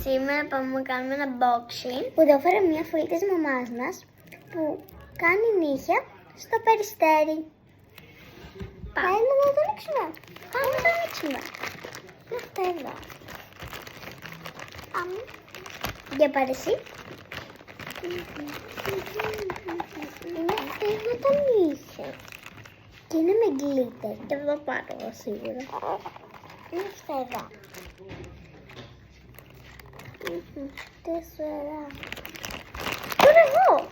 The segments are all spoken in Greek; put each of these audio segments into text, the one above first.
Σήμερα πάμε να κάνουμε ένα unboxing που το έφερε μια φίλη της μαμάς μας που κάνει νύχια στο Περιστέρι. Πάμε να το ανοίξουμε. Πάμε να το ανοίξουμε. Είναι αυτά εδώ. Πάμε. Για πάρε εσύ. Είναι αυτά εδώ τα νύχια. Και είναι με γκλίτερ. Και θα το πάρω εγώ σίγουρα. Είναι αυτά εδώ. Τι σωρά. Τώρα εγώ.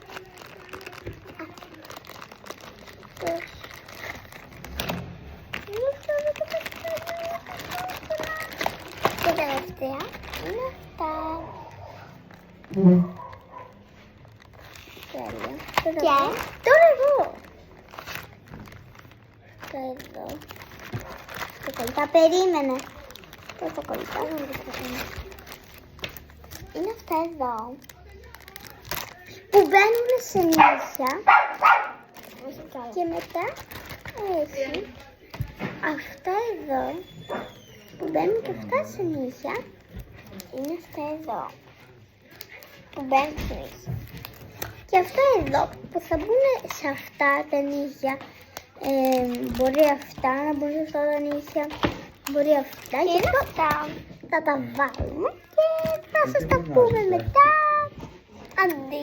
Και τελευταία είναι αυτά. Τέλεια. Και τώρα εγώ. Εδώ. Το κολλητά, περίμενε. Το κολλητά, δεν το είναι αυτά εδώ που μπαίνουν σε νύχια και μετά έχει αυτά εδώ που μπαίνουν και αυτά σε νύχια. Είναι αυτά εδώ που μπαίνουν σε νύχια και αυτά εδώ που θα μπουν σε αυτά τα νύχια. Μπορεί αυτά να μπουν σε αυτά τα νύχια, μπορεί αυτά και αυτά. Θα τα βάλουμε και θα σας τα πούμε μετά. Αντί.